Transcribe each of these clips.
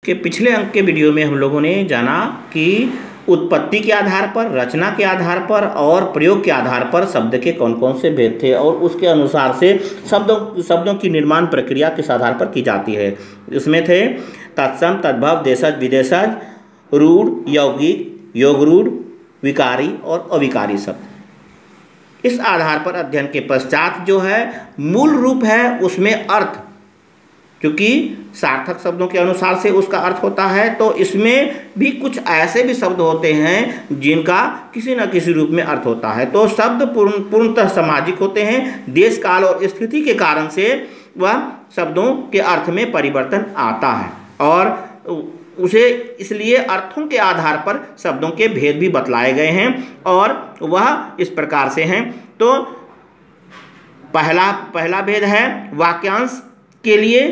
के पिछले अंक के वीडियो में हम लोगों ने जाना कि उत्पत्ति के आधार पर, रचना के आधार पर और प्रयोग के आधार पर शब्द के कौन कौन से भेद थे और उसके अनुसार से शब्दों की निर्माण प्रक्रिया किस आधार पर की जाती है। इसमें थे तत्सम, तद्भव, देशज, विदेशज, रूढ़, यौगिक, योगरूढ़, विकारी और अविकारी शब्द। इस आधार पर अध्ययन के पश्चात जो है मूल रूप है उसमें अर्थ, क्योंकि सार्थक शब्दों के अनुसार से उसका अर्थ होता है, तो इसमें भी कुछ ऐसे भी शब्द होते हैं जिनका किसी न किसी रूप में अर्थ होता है। तो शब्द पूर्णतः सामाजिक होते हैं। देश, काल और स्थिति के कारण से वह शब्दों के अर्थ में परिवर्तन आता है और उसे इसलिए अर्थों के आधार पर शब्दों के भेद भी बतलाए गए हैं और वह इस प्रकार से हैं। तो पहला भेद है वाक्यांश के लिए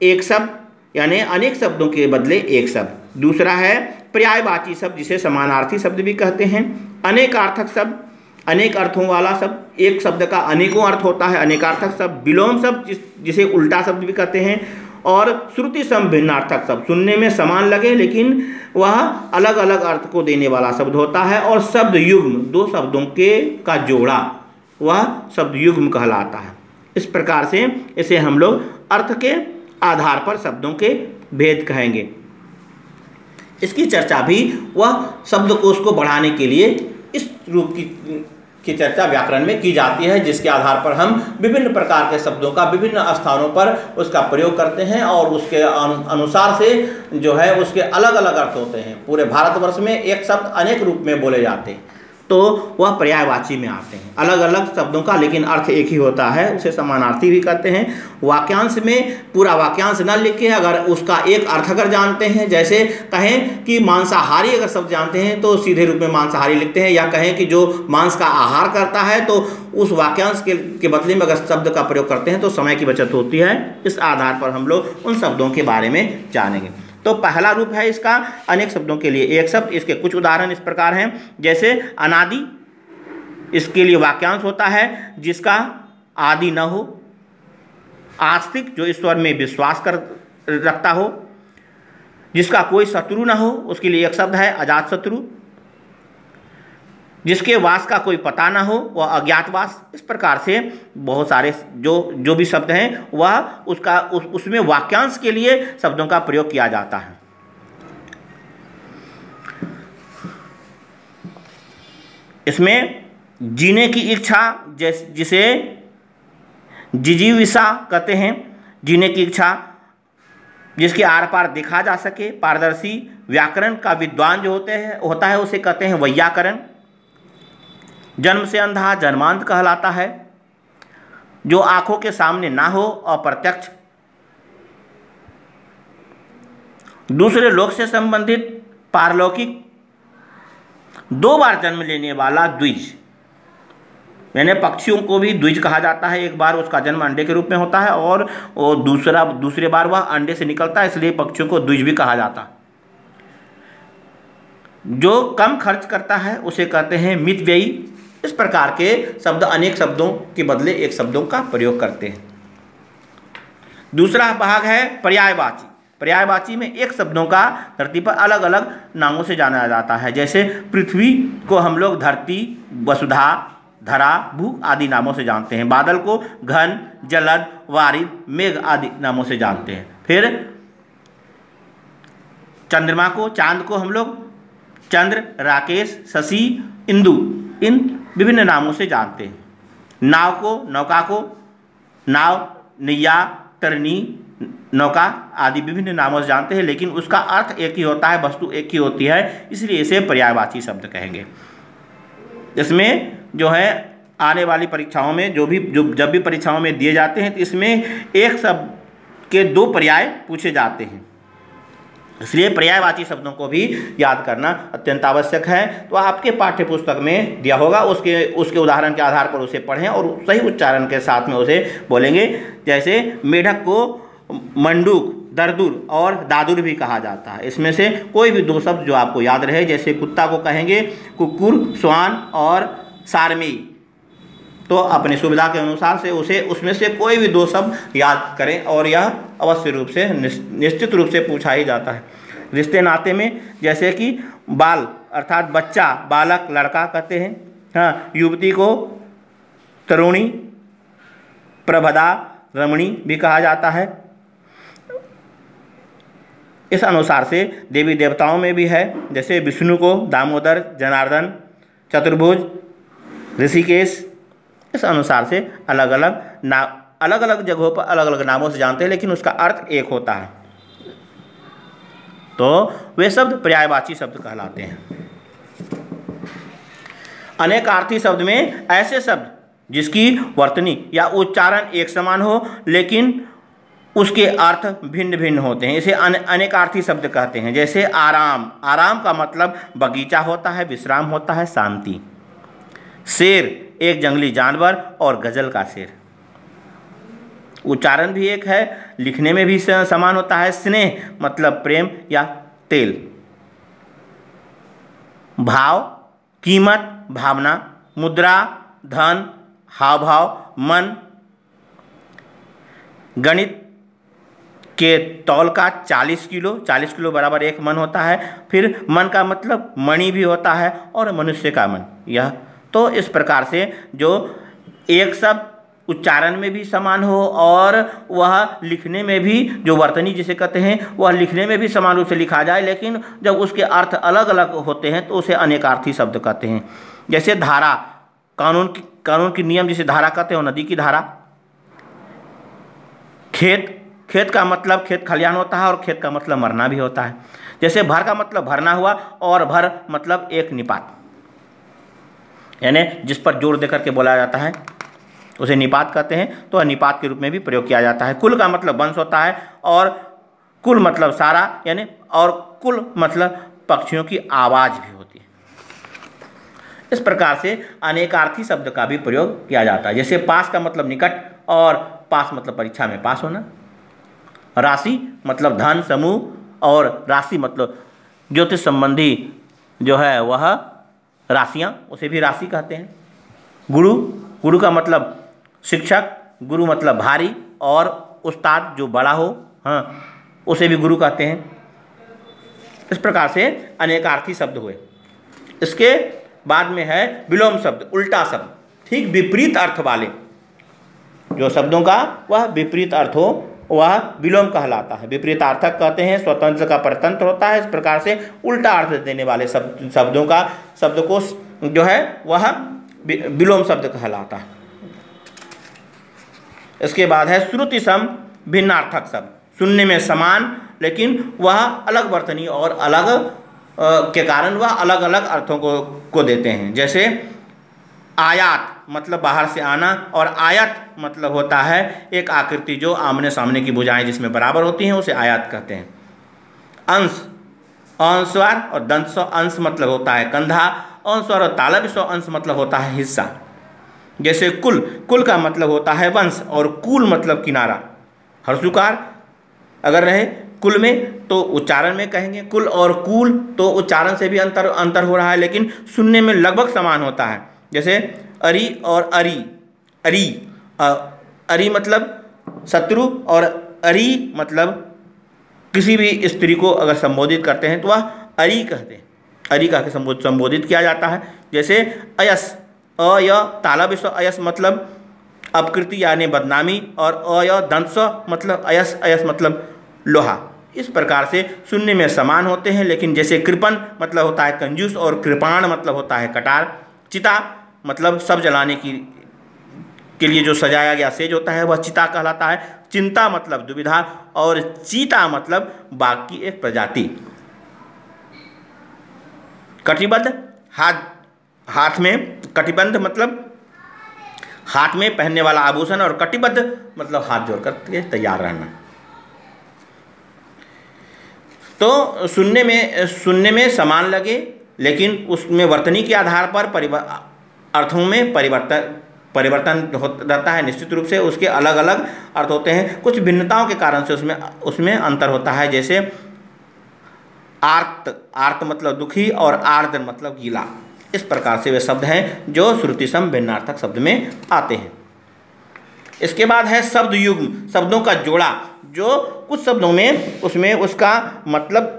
एक शब्द यानी अनेक शब्दों के बदले एक शब्द। दूसरा है पर्यायवाची शब्द जिसे समानार्थी शब्द भी कहते हैं। अनेकार्थक शब्द, अनेक अर्थों वाला शब्द, एक शब्द का अनेकों अर्थ होता है, अनेकार्थक शब्द। विलोम शब्द जिसे उल्टा शब्द भी कहते हैं। और श्रुति सम भिन्नार्थक शब्द, सुनने में समान लगे लेकिन वह अलग अलग अर्थ को देने वाला शब्द होता है। और शब्द युग्म, दो शब्दों का जोड़ा, वह शब्द युग्म कहलाता है। इस प्रकार से इसे हम लोग अर्थ के आधार पर शब्दों के भेद कहेंगे। इसकी चर्चा भी वह शब्दकोश को बढ़ाने के लिए इस रूप की चर्चा व्याकरण में की जाती है, जिसके आधार पर हम विभिन्न प्रकार के शब्दों का विभिन्न स्थानों पर उसका प्रयोग करते हैं और उसके अनुसार से जो है उसके अलग अलग अर्थ होते हैं। पूरे भारतवर्ष में एक शब्द अनेक रूप में बोले जाते हैं, तो वह पर्यायवाची में आते हैं। अलग अलग शब्दों का लेकिन अर्थ एक ही होता है, उसे समानार्थी भी कहते हैं। वाक्यांश में पूरा वाक्यांश न लिखे, अगर उसका एक अर्थ अगर जानते हैं, जैसे कहें कि मांसाहारी अगर शब्द जानते हैं तो सीधे रूप में मांसाहारी लिखते हैं, या कहें कि जो मांस का आहार करता है तो उस वाक्यांश के बदले में अगर शब्द का प्रयोग करते हैं तो समय की बचत होती है। इस आधार पर हम लोग उन शब्दों के बारे में जानेंगे। तो पहला रूप है इसका अनेक शब्दों के लिए एक शब्द। इसके कुछ उदाहरण इस प्रकार हैं, जैसे अनादि, इसके लिए वाक्यांश होता है जिसका आदि न हो। आस्तिक, जो ईश्वर में विश्वास रखता हो, जिसका कोई शत्रु न हो, उसके लिए एक शब्द है अजातशत्रु। जिसके वास का कोई पता ना हो, वह अज्ञातवास। इस प्रकार से बहुत सारे जो भी शब्द हैं वह उसमें वाक्यांश के लिए शब्दों का प्रयोग किया जाता है। इसमें जीने की इच्छा, जिसे जिजीविषा कहते हैं, जीने की इच्छा जिसके आर पार देखा जा सके, पारदर्शी। व्याकरण का विद्वान जो होता है उसे कहते हैं वैयाकरण। जन्म से अंधा जन्मांध कहलाता है। जो आंखों के सामने ना हो, अप्रत्यक्ष। दूसरे लोक से संबंधित, पारलौकिक। दो बार जन्म लेने वाला, द्विज। यानी पक्षियों को भी द्विज कहा जाता है। एक बार उसका जन्म अंडे के रूप में होता है और दूसरे बार वह अंडे से निकलता है, इसलिए पक्षियों को द्विज भी कहा जाता है। जो कम खर्च करता है उसे कहते हैं मितव्ययी। इस प्रकार के शब्द अनेक शब्दों के बदले एक शब्दों का प्रयोग करते हैं। दूसरा भाग है पर्यायवाची। पर्यायवाची में एक शब्दों का धरती पर अलग अलग नामों से जाना जाता है। जैसे पृथ्वी को हम लोग धरती, वसुधा, धरा, भू आदि नामों से जानते हैं। बादल को घन, जलद, वारिद, मेघ आदि नामों से जानते हैं। फिर चंद्रमा को, चांद को हम लोग चंद्र, राकेश, शशि, इंदु, इन विभिन्न नामों से जानते हैं। नाव को, नौका को नाव, नैया, तरनी, नौका आदि विभिन्न नामों से जानते हैं, लेकिन उसका अर्थ एक ही होता है, वस्तु एक ही होती है, इसलिए इसे पर्यायवाची शब्द कहेंगे। इसमें जो है आने वाली परीक्षाओं में जब भी परीक्षाओं में दिए जाते हैं तो इसमें एक शब्द के दो पर्याय पूछे जाते हैं, इसलिए पर्यायवाची शब्दों को भी याद करना अत्यंत आवश्यक है। तो आपके पाठ्य पुस्तक में दिया होगा, उसके उदाहरण के आधार पर उसे पढ़ें और सही उच्चारण के साथ में उसे बोलेंगे। जैसे मेढक को मंडूक, दरदुर और दादुर भी कहा जाता है। इसमें से कोई भी दो शब्द जो आपको याद रहे, जैसे कुत्ता को कहेंगे कुकुर, स्वान और सारमी। तो अपनी सुविधा के अनुसार से उसे उसमें से कोई भी 2 शब्द याद करें, और यह अवश्य रूप से निश्चित रूप से पूछा ही जाता है। रिश्ते नाते में जैसे कि बाल अर्थात बच्चा, बालक, लड़का कहते हैं। हाँ, युवती को तरुणी, प्रभदा, रमणी भी कहा जाता है। इस अनुसार से देवी देवताओं में भी है, जैसे विष्णु को दामोदर, जनार्दन, चतुर्भुज, ऋषिकेश। इस अनुसार से अलग अलग जगहों पर अलग अलग नामों से जानते हैं, लेकिन उसका अर्थ एक होता है। तो वे शब्द पर्यायवाची शब्द कहलाते हैं। अनेकार्थी शब्द में ऐसे शब्द जिसकी वर्तनी या उच्चारण एक समान हो लेकिन उसके अर्थ भिन्न भिन्न होते हैं, इसे अनेकार्थी शब्द कहते हैं। जैसे आराम, आराम का मतलब बगीचा होता है, विश्राम होता है, शांति। शेर, एक जंगली जानवर और गजल का शेर। उच्चारण भी एक है, लिखने में भी समान होता है। स्नेह मतलब प्रेम या तेल। भाव, कीमत, भावना। मुद्रा, धन, हाव भाव, मन। गणित के तौल का 40 किलो बराबर 1 मन होता है। फिर मन का मतलब मणि भी होता है और मनुष्य का मन। यह तो इस प्रकार से जो एक शब्द उच्चारण में भी समान हो और वह लिखने में भी, जो वर्तनी जिसे कहते हैं, वह लिखने में भी समान रूप से लिखा जाए, लेकिन जब उसके अर्थ अलग अलग होते हैं तो उसे अनेकार्थी शब्द कहते हैं। जैसे धारा, कानून की नियम जिसे धारा कहते हैं, नदी की धारा। खेत का मतलब खेत खलियान होता है और खेत का मतलब मरना भी होता है। जैसे भर का मतलब भरना हुआ और भर मतलब एक निपात, यानी जिस पर जोर देकर के बोला जाता है उसे निपात कहते हैं, तो निपात के रूप में भी प्रयोग किया जाता है। कुल का मतलब वंश होता है और कुल मतलब सारा, यानी और कुल मतलब पक्षियों की आवाज़ भी होती है। इस प्रकार से अनेकार्थी शब्द का भी प्रयोग किया जाता है। जैसे पास का मतलब निकट और पास मतलब परीक्षा में पास होना। राशि मतलब धन, समूह, और राशि मतलब ज्योतिष संबंधी जो है वह राशियाँ, उसे भी राशि कहते हैं। गुरु का मतलब शिक्षक, गुरु मतलब भारी, और उस्ताद जो बड़ा हो, हाँ, उसे भी गुरु कहते हैं। इस प्रकार से अनेकार्थी शब्द हुए। इसके बाद में है विलोम शब्द, उल्टा शब्द, ठीक विपरीत अर्थ वाले जो शब्दों का वह विपरीत अर्थ हो वह विलोम कहलाता है। विपरीतार्थक कहते हैं, स्वतंत्र का परतंत्र होता है। इस प्रकार से उल्टा अर्थ देने वाले शब्दकोश जो है वह विलोम शब्द कहलाता है। इसके बाद है श्रुति सम भिन्नार्थक शब्द, सुनने में समान लेकिन वह अलग वर्तनी और अलग के कारण वह अलग अलग अर्थों को देते हैं। जैसे आयात मतलब बाहर से आना, और आयत मतलब होता है एक आकृति जो आमने सामने की भुजाएं जिसमें बराबर होती हैं, उसे आयत कहते हैं। अंश, अंशवार और दंश, अंश मतलब होता है कंधा, अंशवार और तालव्य अंश मतलब होता है हिस्सा। जैसे कुल का मतलब होता है वंश और कूल मतलब किनारा। हर्षुकार अगर रहे कुल में तो उच्चारण में कहेंगे कुल, और कूल तो उच्चारण से भी अंतर हो रहा है लेकिन सुनने में लगभग समान होता है। जैसे अरी और अरी मतलब शत्रु, और अरी मतलब किसी भी स्त्री को अगर संबोधित करते हैं तो वह अरी कहते हैं, अरी कह के संबोधित किया जाता है। जैसे अयस, अय तालव्य अयस मतलब अपकृति यानी बदनामी, और अय दंश मतलब अयस मतलब लोहा। इस प्रकार से सुनने में समान होते हैं, लेकिन जैसे कृपण मतलब होता है कंजूस, और कृपाण मतलब होता है कटार। चिता मतलब सब जलाने के लिए जो सजाया गया सेज होता है वह चिता कहलाता है। चिंता मतलब दुविधा, और चीता मतलब बाघ की एक प्रजाति। कटिबद्ध, हाथ में, कटिबंध मतलब हाथ में पहनने वाला आभूषण, और कटिबद्ध मतलब हाथ जोड़ करके तैयार रहना। तो सुनने में समान लगे लेकिन उसमें वर्तनी के आधार पर अर्थों में परिवर्तन रहता है। निश्चित रूप से उसके अलग अलग अर्थ होते हैं, कुछ भिन्नताओं के कारण से उसमें अंतर होता है। जैसे आर्त मतलब दुखी, और आर्द्र मतलब गीला। इस प्रकार से वे शब्द हैं जो श्रुति सम भिन्नार्थक शब्द में आते हैं। इसके बाद है शब्द युग्म, शब्दों का जोड़ा, जो कुछ शब्दों में उसमें उसका मतलब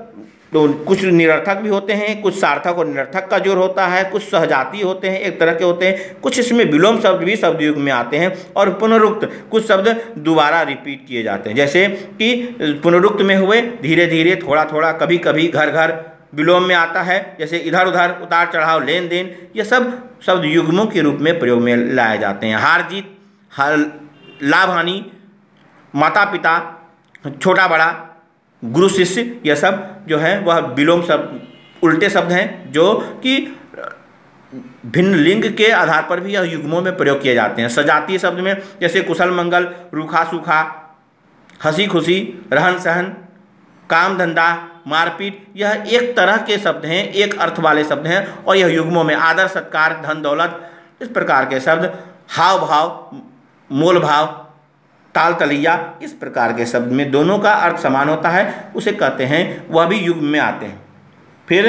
तो कुछ निरर्थक भी होते हैं, कुछ सार्थक और निरर्थक का जोड़ होता है, कुछ सहजाती होते हैं, एक तरह के होते हैं, कुछ इसमें विलोम शब्द भी शब्द युग में आते हैं, और पुनरुक्त कुछ शब्द दोबारा रिपीट किए जाते हैं। जैसे कि पुनरुक्त में हुए धीरे धीरे, थोड़ा थोड़ा, कभी कभी, घर घर, विलोम में आता है जैसे इधर उधर, उतार चढ़ाव, लेन देन, ये सब शब्द युग्मों के रूप में प्रयोग में लाए जाते हैं। हार जीत, लाभ हानि, माता पिता, छोटा बड़ा, गुरु शिष्य, यह सब जो है वह विलोम शब्द, उल्टे शब्द हैं जो कि भिन्न लिंग के आधार पर भी यह युग्मों में प्रयोग किए जाते हैं। सजातीय शब्द में जैसे कुशल मंगल, रूखा सूखा, हंसी खुशी, रहन सहन, काम धंधा, मारपीट, यह एक तरह के शब्द हैं, एक अर्थ वाले शब्द हैं, और यह युग्मों में आदर सत्कार, धन दौलत, इस प्रकार के शब्द, हाव भाव, मोल भाव, ताल तलैया, इस प्रकार के शब्द में दोनों का अर्थ समान होता है, उसे कहते हैं, वह भी युग्म में आते हैं। फिर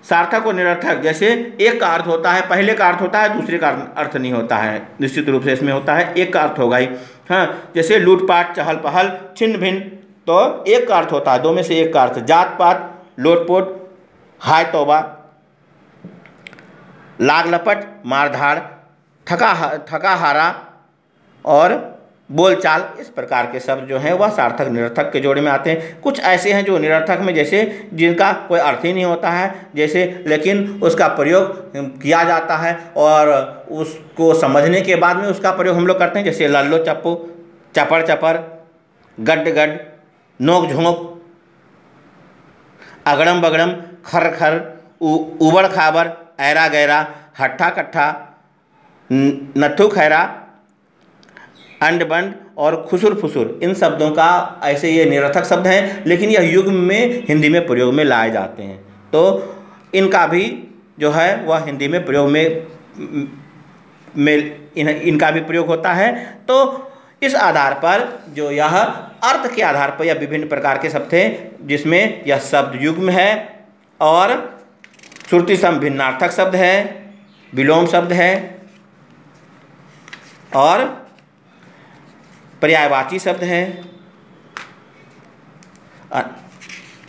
सार्थक और निरर्थक, जैसे एक का अर्थ होता है, पहले का अर्थ होता है, दूसरे का अर्थ नहीं होता है, निश्चित रूप से इसमें होता है, एक का अर्थ होगा ही। हाँ, जैसे लूटपाट, चहल पहल, छिन्न भिन्न, तो एक का अर्थ होता है, दो में से एक का अर्थ। जात पात, लोटपोट, हाय तौबा, लाग लपट, मारधाड़, थका हारा और बोलचाल, इस प्रकार के शब्द जो हैं वह सार्थक निरर्थक के जोड़े में आते हैं। कुछ ऐसे हैं जो निरर्थक में, जैसे जिनका कोई अर्थ ही नहीं होता है, जैसे लेकिन उसका प्रयोग किया जाता है और उसको समझने के बाद में उसका प्रयोग हम लोग करते हैं, जैसे लल्लो चप्पू, चपड़ चपर, गड्ढ गड्ढ, नोक झोंक, अगड़म बगड़म, खर खर, उबड़ खाबड़, ऐरा गैरा, हट्ठा कट्ठा, नथु खैरा, अंड बंड और खुसुर फुसुर, इन शब्दों का ऐसे ये निरर्थक शब्द हैं, लेकिन यह युग्म में हिंदी में प्रयोग में लाए जाते हैं, तो इनका भी जो है वह हिंदी में प्रयोग में इनका भी प्रयोग होता है। तो इस आधार पर जो यह अर्थ के आधार पर यह विभिन्न प्रकार के शब्द थे, जिसमें यह शब्द युग्म है और श्रुति सम भिन्नार्थक शब्द है, विलोम शब्द है और पर्यायवाची शब्द है,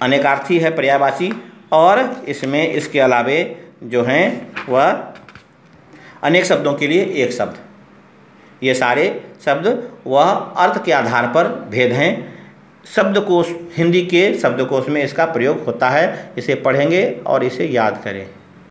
अनेकार्थी है पर्यायवाची, और इसमें इसके अलावे जो हैं वह अनेक शब्दों के लिए एक शब्द, ये सारे शब्द वह अर्थ के आधार पर भेद हैं। शब्दकोश, हिंदी के शब्दकोश में इसका प्रयोग होता है, इसे पढ़ेंगे और इसे याद करें।